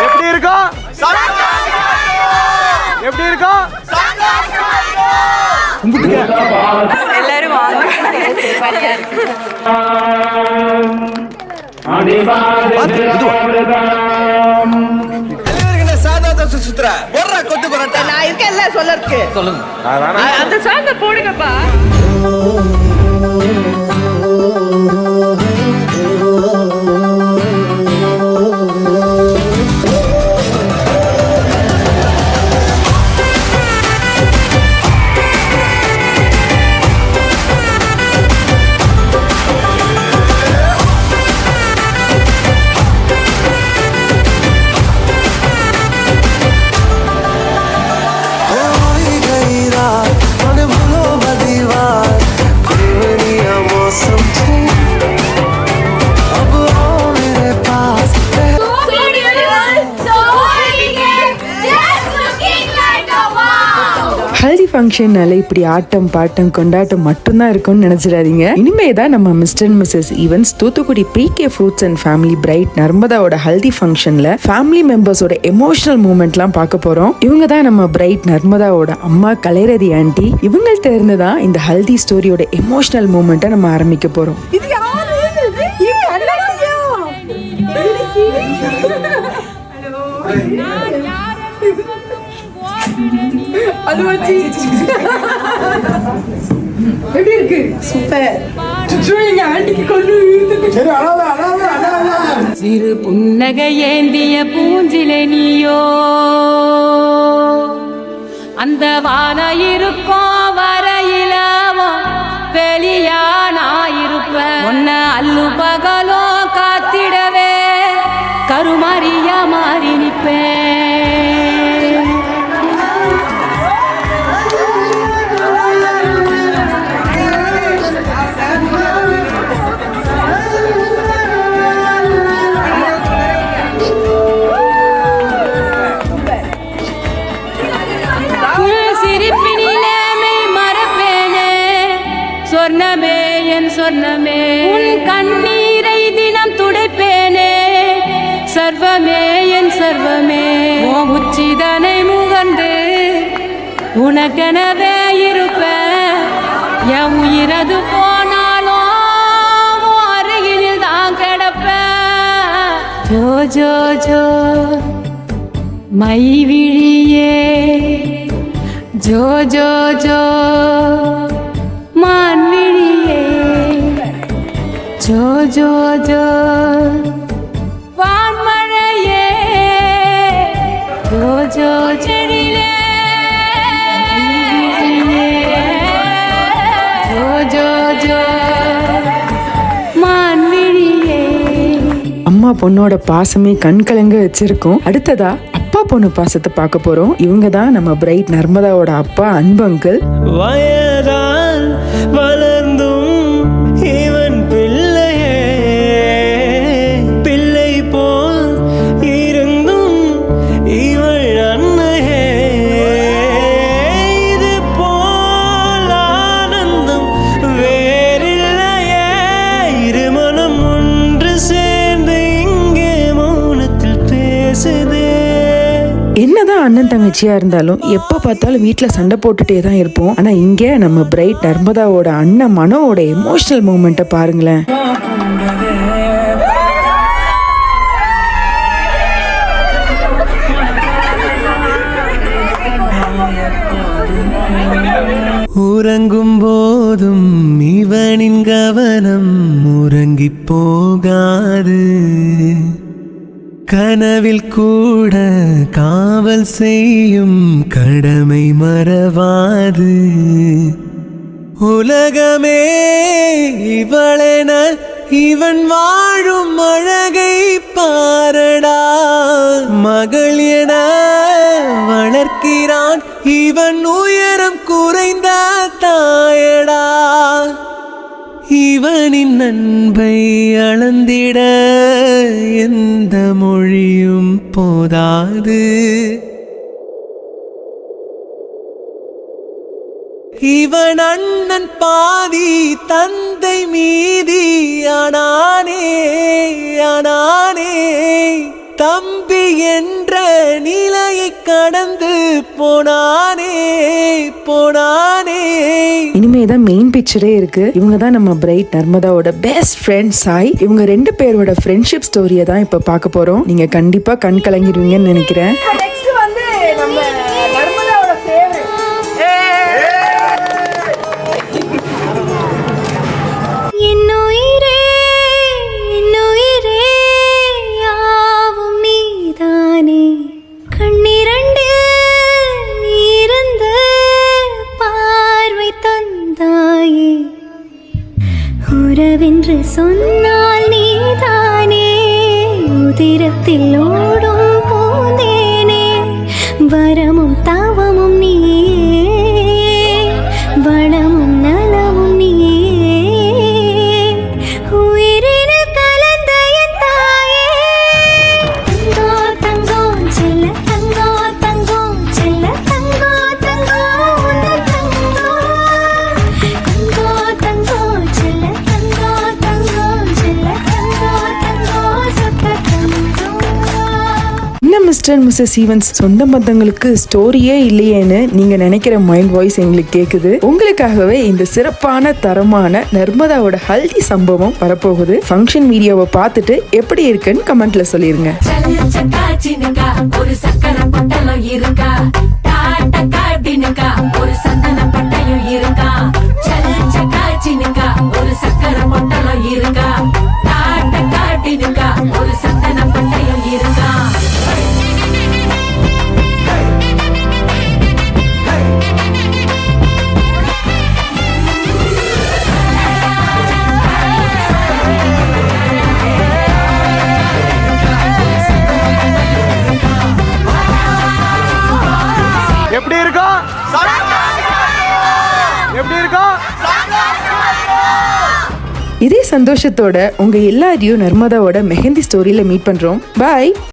எப்படி இருக்கும்? எப்படி இருக்கும்? எல்லாரும் வாங்க. நான் இருக்கேன்ல சொல்லறதுக்கு. சொல்லுங்க. அந்த சாங்க போடுங்கப்பா. ஹல்தி ஃபங்க்ஷன்னால இப்படி ஆட்டம் பாட்டம் கொண்டாட்டம் மட்டும்தான் இருக்கும்னு நினைச்சிடாதீங்க. இனிமே தான் நம்ம mister and missus events Thoothukudi PK fruits and family bride நர்மதாவோட ஹல்தி ஃபங்க்ஷன்ல ஃபேமிலி மெம்பர்ஸோட எமோஷனல் மூமெண்ட்லாம் பார்க்க போறோம். இவங்க தான் நம்ம பிரைட் நர்மதாவோட அம்மா கலைரதி ஆண்டி. இவங்கள்ட்ட இருந்து தான் இந்த ஹல்தி ஸ்டோரியோட எமோஷனல் மூமெண்ட்டை நம்ம ஆரம்பிக்க போறோம். அது வச்சி எப்படி இருக்கு? சூப்பர். சுற்றுங்க ஆண்டிக்கு கொண்டு. சரி அழகா சிறு புன்னகை ஏந்திய பூஞ்சிலே நீயோ அந்த வான இருக்கும் வரையிலவோ வெளியா நான் இருப்பேன். உன்ன அல்லு பகலோ காத்திடவே கருமாரியா மாறி நிப்பேன். சொர்ணமே என் சொர்ணமே உன் கண்ணீரை தினம் துடைப்பேனே. சர்வமே என் சர்வமே உச்சிதனை முகர்ந்து உனக்கெனவே இருப்பேன். என் உயிரது போனாலும் அருகினில் தான் கிடப்பேன். ஜோ ஜோ ஜோ மைவிழியே ஜோ ஜோ ஜோ மான்விழியே ஜோ ஜோ ஜோ வான்மழையே ஜோ ஜோ செடிலே ஜோ ஜோ ஜோ மான்விழியே. அம்மா பொண்ணோட பாசமே கண் கலங்க வச்சிருக்கோம். அடுத்ததா அப்பா பொண்ணு பாசத்தை பார்க்க போறோம். இவங்க தான் நம்ம பிரைட் நர்மதாவோட அப்பா அன்பு அங்கிள். வயதால் வளர்ந்தும் இவன் பிள்ளையே பிள்ளை போல் இருந்தும் இவள் அன்னையே. இது போல் ஆனந்தம் வேறில்லையே. இருமனம் ஒன்று சேர்ந்து இங்கே மௌனத்தில் பேசுதே. என்னதான் அண்ணன் தங்கச்சியா இருந்தாலும் எப்ப பார்த்தாலும் வீட்டுல சண்டை போட்டுட்டே தான் இருப்போம். ஆனா இங்க நம்ம பிரைட் நர்மதாவோட அண்ணன் மனோவோட எமோஷனல் மூமெண்ட்டை பாருங்களேன். உறங்கும் போதும் இவனின் கவனம் உறங்கி போகாது. கனவில் கூட காவல் செய்யும் கடமை மறவாது. உலகமே இவளென இவன் வாழும் அழகை பாரடா. மகள் என வளர்க்கிறான் இவன் உயரம் குறைந்த தாயடா. இவனின் அன்பை அளந்திட எந்த மொழியும் போதாது. இவன் அண்ணன் பாதி தந்தை மீதி ஆனானே ஆனானே. தம்பி என்ற நிலையை கடந்து போனானே போனானே. இனிமேதான் மெயின் பிக்சரே இருக்கு. இவங்க தான் நம்ம பிரைட் நர்மதாவோட பெஸ்ட் ஃப்ரெண்ட் சாய். இவங்க 2 பேரோட ஃப்ரெண்ட்ஷிப் ஸ்டோரியை தான் இப்ப பார்க்க போறோம். நீங்க கண்டிப்பா கண் கலங்கிடுவீங்கன்னு நினைக்கிறேன். நெக்ஸ்ட் வந்து நம்ம நர்மதாவோட ஃபேவரட் என்னுயிரே யாவும் நீதானே கண்ணிரண்டு நீர்ந்த பார்வை தந்தாயே உறவென்று சொன்னால் நீதானே உதிரத்தில் ஓடும் பூந்தேனே வரமும் தாவமும் நீயே வளமும் நலமும் நீயே உயிரினில் கலந்த என் தாயே தங்கோ தங்கோ செல்ல தங்கோ தங்கோ செல்ல தங்கோ தங்கோ உந்தன் தங்கோ தங்கோ தங்கோ செல்ல தங்கோ தங்கோ செல்ல தங்கோ தங்கோ சொத்த தங்கோ. என்ன மிஸ்டர் மிஸ்ஸஸ் ஈவன்ஸ், சொந்த பந்தங்களுக்கு ஸ்டோரியே இல்லையேன்னு நீங்க நினைக்கிற மைண்ட் வாய்ஸ் எங்களுக்கு கேக்குது. உங்களுக்காகவே இந்த சிறப்பான தரமான நர்மதாவோட ஹல்தி சம்பவம் வரப்போகுது. ஃபங்க்ஷன் வீடியோவை பார்த்துட்டு எப்படி இருக்குன்னு கமெண்ட்ல சொல்லிருங்க. ஒரு சக்கர பொட்டலம் இருக்கா டாட்ட காட்டினுக்கா ஒரு சந்தன பட்டையும் இருக்கா சக்காச்சினுக்கா ஒரு சக்கர பொட்டலம் இருக்கா டாட்ட காட்டினுக்கா ஒரு சந்தன பட்டையும் இருக்கா. எப்படி இருக்கும்? எப்படி இருக்கும்? இதே சந்தோஷத்தோட உங்க எல்லாரையும் நர்மதாவோட மெஹந்தி ஸ்டோரியில மீட் பண்றோம். பாய்.